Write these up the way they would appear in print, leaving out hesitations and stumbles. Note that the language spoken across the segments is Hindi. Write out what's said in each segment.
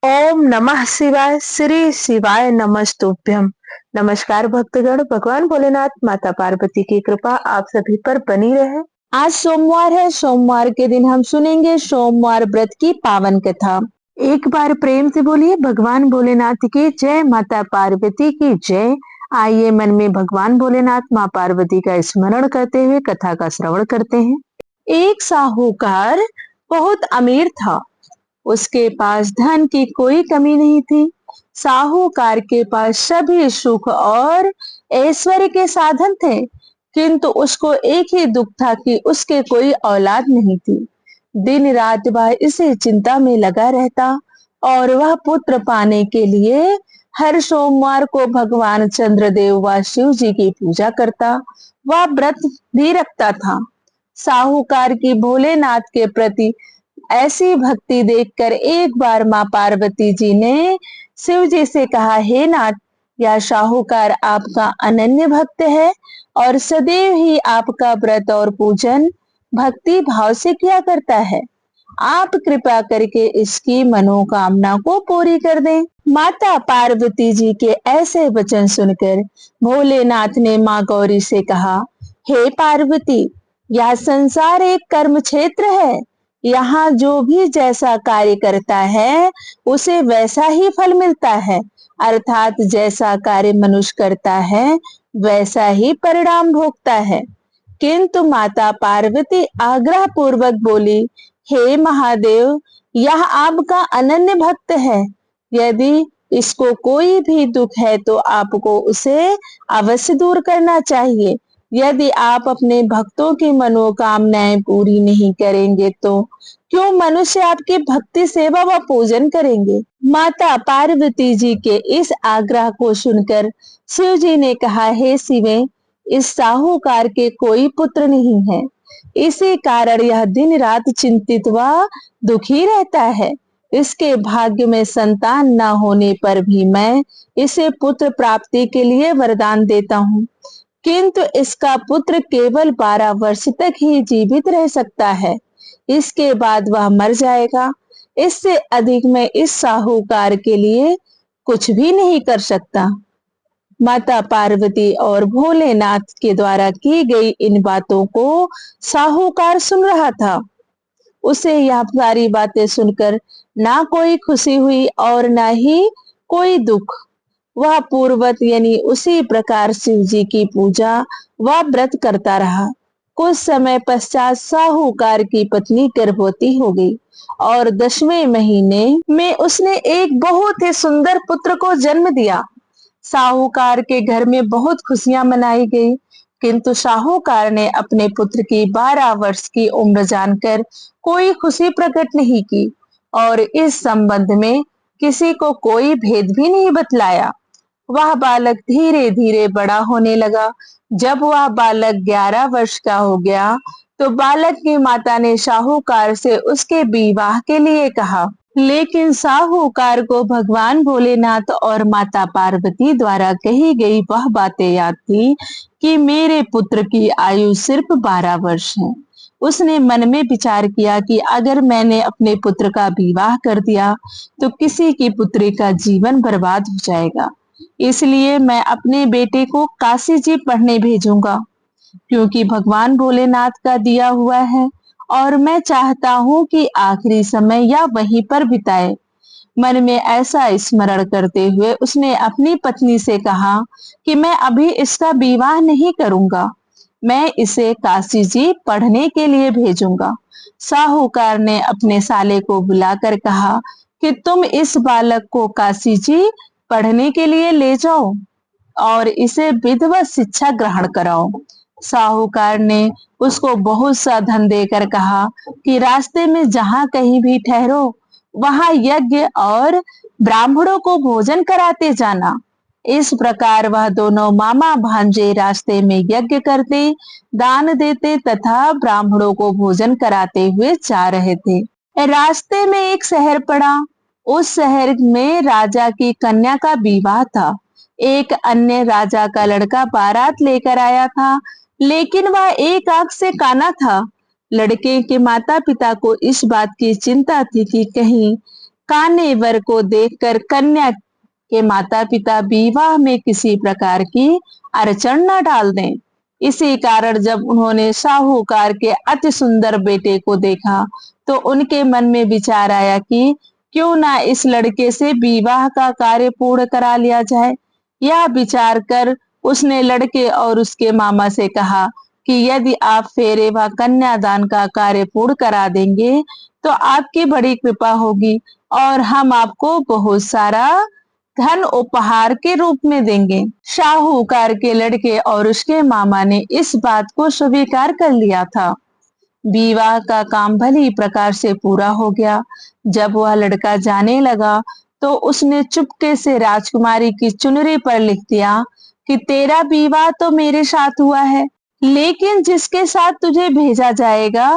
ओम नमः शिवाय। श्री शिवाय नमस्तुभ्यम। नमस्कार भक्तगण, भगवान भोलेनाथ माता पार्वती की कृपा आप सभी पर बनी रहे। आज सोमवार है। सोमवार के दिन हम सुनेंगे सोमवार व्रत की पावन कथा। एक बार प्रेम से बोलिए भगवान भोलेनाथ की जय, माता पार्वती की जय। आइए मन में भगवान भोलेनाथ माँ पार्वती का स्मरण करते हुए कथा का श्रवण करते हैं। एक साहूकार बहुत अमीर था। उसके पास धन की कोई कमी नहीं थी। साहूकार के पास सभी सुख और ऐश्वर्य के साधन थे, किंतु उसको एक ही दुख था कि उसके कोई औलाद नहीं थी। दिन रात वह इसी चिंता में लगा रहता और वह पुत्र पाने के लिए हर सोमवार को भगवान चंद्रदेव व शिव जी की पूजा करता। वह व्रत भी रखता था। साहूकार की भोलेनाथ के प्रति ऐसी भक्ति देखकर एक बार माँ पार्वती जी ने शिव जी से कहा, हे नाथ, यह साहूकार आपका अनन्य भक्त है और सदैव ही आपका व्रत और पूजन भक्ति भाव से किया करता है। आप कृपा करके इसकी मनोकामना को पूरी कर दें। माता पार्वती जी के ऐसे वचन सुनकर भोलेनाथ ने माँ गौरी से कहा, हे पार्वती, यह संसार एक कर्म क्षेत्र है। यहाँ जो भी जैसा कार्य करता है उसे वैसा ही फल मिलता है, अर्थात जैसा कार्य मनुष्य करता है वैसा ही परिणाम भोगता है। किंतु माता पार्वती आग्रह पूर्वक बोली, हे महादेव, यह आपका अनन्य भक्त है। यदि इसको कोई भी दुख है तो आपको उसे अवश्य दूर करना चाहिए। यदि आप अपने भक्तों की मनोकामनाएं पूरी नहीं करेंगे तो क्यों मनुष्य आपकी भक्ति सेवा व पूजन करेंगे। माता पार्वती जी के इस आग्रह को सुनकर शिव जी ने कहा, हे शिवे, इस साहूकार के कोई पुत्र नहीं है। इसी कारण यह दिन रात चिंतित व दुखी रहता है। इसके भाग्य में संतान न होने पर भी मैं इसे पुत्र प्राप्ति के लिए वरदान देता हूँ, किंतु इसका पुत्र केवल 12 वर्ष तक ही जीवित रह सकता है। इसके बाद वह मर जाएगा। इससे अधिक मैं इस साहूकार के लिए कुछ भी नहीं कर सकता। माता पार्वती और भोलेनाथ के द्वारा की गई इन बातों को साहूकार सुन रहा था। उसे यह सारी बातें सुनकर ना कोई खुशी हुई और ना ही कोई दुख। वह पूर्वत यानी उसी प्रकार शिव जी की पूजा व व्रत करता रहा। कुछ समय पश्चात साहूकार की पत्नी गर्भवती हो गई और 10वें महीने में उसने एक बहुत ही सुंदर पुत्र को जन्म दिया। साहूकार के घर में बहुत खुशियां मनाई गई, किंतु साहूकार ने अपने पुत्र की 12 वर्ष की उम्र जानकर कोई खुशी प्रकट नहीं की और इस संबंध में किसी को कोई भेद भी नहीं बतलाया। वह बालक धीरे धीरे बड़ा होने लगा। जब वह बालक 11 वर्ष का हो गया तो बालक की माता ने साहूकार से उसके विवाह के लिए कहा, लेकिन साहूकार को भगवान भोलेनाथ और माता पार्वती द्वारा कही गई वह बातें याद थी कि मेरे पुत्र की आयु सिर्फ 12 वर्ष है। उसने मन में विचार किया कि अगर मैंने अपने पुत्र का विवाह कर दिया तो किसी की पुत्री का जीवन बर्बाद हो जाएगा। इसलिए मैं अपने बेटे को काशी जी पढ़ने भेजूंगा, क्योंकि भगवान भोलेनाथ का दिया हुआ है और मैं चाहता हूँ कि आखिरी समय या वहीं पर बिताए। मन में ऐसा स्मरण करते हुए उसने अपनी पत्नी से कहा कि मैं अभी इसका विवाह नहीं करूंगा, मैं इसे काशी जी पढ़ने के लिए भेजूंगा। साहूकार ने अपने साले को बुलाकर कहा कि तुम इस बालक को काशी जी पढ़ने के लिए ले जाओ और इसे विधिवत शिक्षा ग्रहण कराओ। साहूकार ने उसको बहुत सा धन देकर कहा कि रास्ते में जहां कहीं भी ठहरो वहां यज्ञ और ब्राह्मणों को भोजन कराते जाना। इस प्रकार वह दोनों मामा भांजे रास्ते में यज्ञ करते, दान देते तथा ब्राह्मणों को भोजन कराते हुए जा रहे थे। रास्ते में एक शहर पड़ा। उस शहर में राजा की कन्या का विवाह था। एक अन्य राजा का लड़का बारात लेकर आया था, लेकिन वह एक आंख से काना था। लड़के के माता पिता को इस बात की चिंता थी कि कहीं काने वर को देखकर कन्या के माता पिता विवाह में किसी प्रकार की अड़चन न डाल दें। इसी कारण जब उन्होंने साहूकार के अति सुंदर बेटे को देखा तो उनके मन में विचार आया कि क्यों ना इस लड़के से विवाह का कार्य पूर्ण करा लिया जाए। यह विचार कर उसने लड़के और उसके मामा से कहा कि यदि आप फेरे व कन्यादान का कार्य पूर्ण करा देंगे तो आपकी बड़ी कृपा होगी और हम आपको बहुत सारा धन उपहार के रूप में देंगे। साहूकार के लड़के और उसके मामा ने इस बात को स्वीकार कर लिया था। विवाह का काम भली प्रकार से पूरा हो गया। जब वह लड़का जाने लगा तो उसने चुपके से राजकुमारी की चुनरी पर लिख दिया कि तेरा विवाह तो मेरे साथ हुआ है, लेकिन जिसके साथ तुझे भेजा जाएगा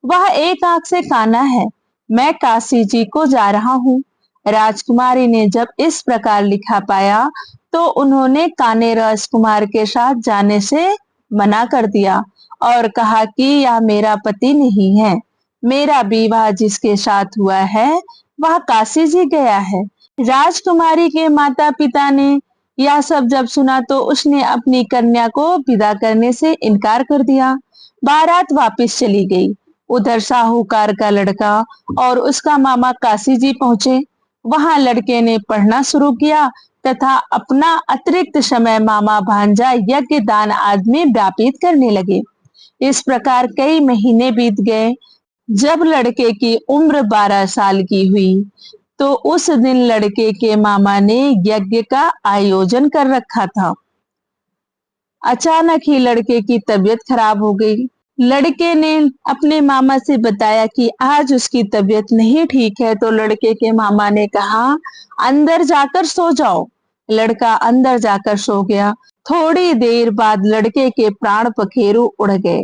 वह एक आंख से काना है। मैं काशी जी को जा रहा हूँ। राजकुमारी ने जब इस प्रकार लिखा पाया तो उन्होंने काने राजकुमार के साथ जाने से मना कर दिया और कहा कि यह मेरा पति नहीं है। मेरा विवाह जिसके साथ हुआ है वह काशी जी गया है। राजकुमारी के माता पिता ने यह सब जब सुना तो उसने अपनी कन्या को विदा करने से इनकार कर दिया। बारात वापस चली गई। उधर साहूकार का लड़का और उसका मामा काशी जी पहुंचे। वहां लड़के ने पढ़ना शुरू किया तथा अपना अतिरिक्त समय मामा भांजा यज्ञ दान आदि में व्यापित करने लगे। इस प्रकार कई महीने बीत गए। जब लड़के की उम्र 12 साल की हुई तो उस दिन लड़के के मामा ने यज्ञ का आयोजन कर रखा था। अचानक ही लड़के की तबीयत खराब हो गई। लड़के ने अपने मामा से बताया कि आज उसकी तबीयत नहीं ठीक है, तो लड़के के मामा ने कहा अंदर जाकर सो जाओ। लड़का अंदर जाकर सो गया। थोड़ी देर बाद लड़के के प्राण पखेरु उड़ गए।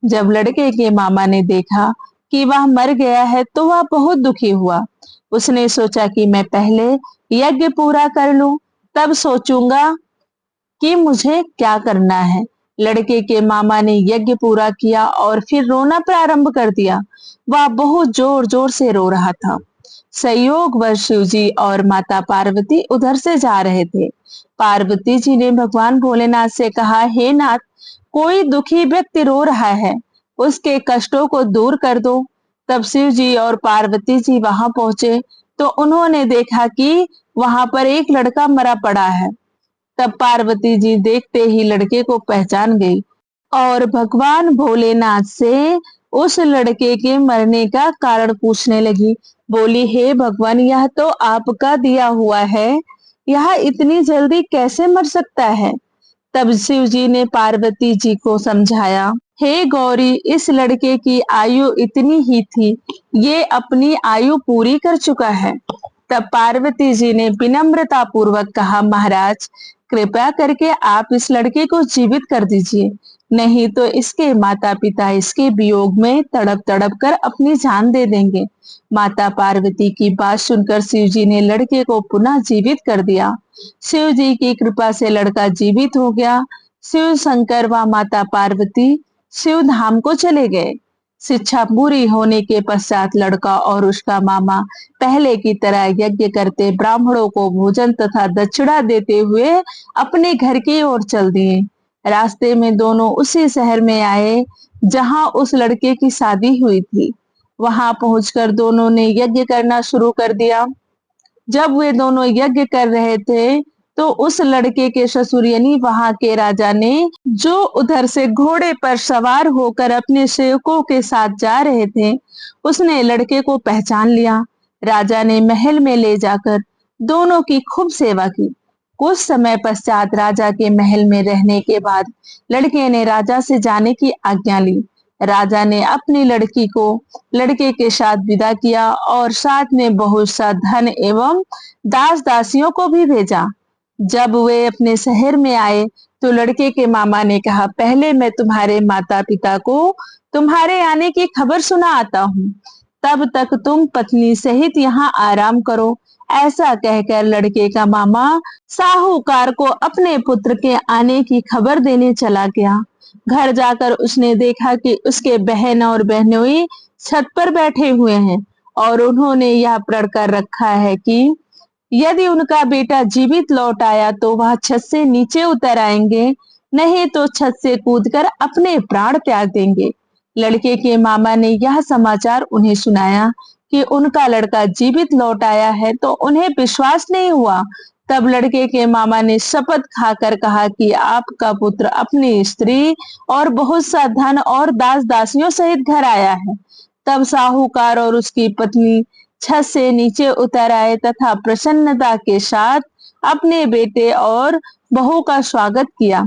जब लड़के के मामा ने देखा कि वह मर गया है तो वह बहुत दुखी हुआ। उसने सोचा कि मैं पहले यज्ञ पूरा कर लूं, तब सोचूंगा कि मुझे क्या करना है। लड़के के मामा ने यज्ञ पूरा किया और फिर रोना प्रारंभ कर दिया। वह बहुत जोर जोर से रो रहा था। संयोगवश शिव जी और माता पार्वती उधर से जा रहे थे। पार्वती जी ने भगवान भोलेनाथ से कहा, हे नाथ, कोई दुखी व्यक्ति रो रहा है, उसके कष्टों को दूर कर दो। तब शिव जी और पार्वती जी वहां पहुंचे तो उन्होंने देखा कि वहां पर एक लड़का मरा पड़ा है। तब पार्वती जी देखते ही लड़के को पहचान गई और भगवान भोलेनाथ से उस लड़के के मरने का कारण पूछने लगी। बोली, हे भगवान, यह तो आपका दिया हुआ है, यह इतनी जल्दी कैसे मर सकता है। तब शिव जी ने पार्वती जी को समझाया, हे गौरी, इस लड़के की आयु इतनी ही थी, ये अपनी आयु पूरी कर चुका है। तब पार्वती जी ने विनम्रता पूर्वक कहा, महाराज, कृपया करके आप इस लड़के को जीवित कर दीजिए, नहीं तो इसके माता पिता इसके वियोग में तड़प तड़प कर अपनी जान दे देंगे। माता पार्वती की बात सुनकर शिव जी ने लड़के को पुनः जीवित कर दिया। शिव जी की कृपा से लड़का जीवित हो गया। शिव शंकर व माता पार्वती शिव धाम को चले गए। शिक्षा पूरी होने के पश्चात लड़का और उसका मामा पहले की तरह यज्ञ करते ब्राह्मणों को भोजन तथा दक्षिणा देते हुए अपने घर की ओर चल दिए। रास्ते में दोनों उसी शहर में आए जहां उस लड़के की शादी हुई थी। वहां पहुंचकर दोनों ने यज्ञ करना शुरू कर दिया। जब वे दोनों यज्ञ कर रहे थे तो उस लड़के के ससुर यानी वहां के राजा ने, जो उधर से घोड़े पर सवार होकर अपने सेवकों के साथ जा रहे थे, उसने लड़के को पहचान लिया। राजा ने महल में ले जाकर दोनों की खूब सेवा की। कुछ समय पश्चात राजा के महल में रहने के बाद लड़के ने राजा से जाने की आज्ञा ली। राजा ने अपनी लड़की को लड़के के साथ विदा किया और साथ में बहुत सा धन एवं दास दासियों को भी भेजा। जब वे अपने शहर में आए तो लड़के के मामा ने कहा, पहले मैं तुम्हारे माता पिता को तुम्हारे आने की खबर सुना आता हूँ, तब तक तुम पत्नी सहित यहाँ आराम करो। ऐसा कहकर लड़के का मामा साहूकार को अपने पुत्र के आने की खबर देने चला गया। घर जाकर उसने देखा कि उसके बहन और बहनोई छत पर बैठे हुए हैं और उन्होंने यह प्रण कर रखा है कि यदि उनका बेटा जीवित लौट आया तो वह छत से नीचे उतर आएंगे, नहीं तो छत से कूदकर अपने प्राण त्याग देंगे। लड़के के मामा ने यह समाचार उन्हें सुनाया कि उनका लड़का जीवित लौट आया है तो उन्हें विश्वास नहीं हुआ। तब लड़के के मामा ने शपथ खाकर कहा कि आपका पुत्र अपनी स्त्री और बहुत सा धन और दास दासियों सहित घर आया है। तब साहूकार और उसकी पत्नी छत से नीचे उतर आए तथा प्रसन्नता के साथ अपने बेटे और बहू का स्वागत किया।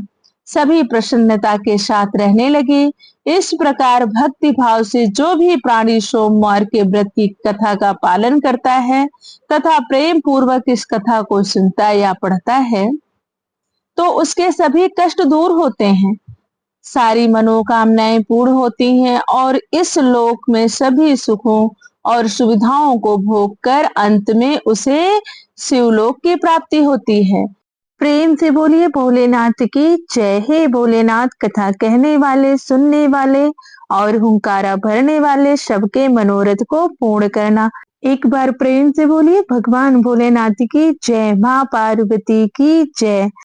सभी प्रसन्नता के साथ रहने लगे। इस प्रकार भक्ति भाव से जो भी प्राणी सोमवार के व्रत की कथा का पालन करता है तथा प्रेम पूर्वक इस कथा को सुनता या पढ़ता है तो उसके सभी कष्ट दूर होते हैं, सारी मनोकामनाएं पूर्ण होती हैं और इस लोक में सभी सुखों और सुविधाओं को भोग कर अंत में उसे शिवलोक की प्राप्ति होती है। प्रेम से बोलिए भोलेनाथ की जय। हे भोलेनाथ, कथा कहने वाले, सुनने वाले और हुंकारा भरने वाले सबके मनोरथ को पूर्ण करना। एक बार प्रेम से बोलिए भगवान भोलेनाथ की जय। मां पार्वती की जय।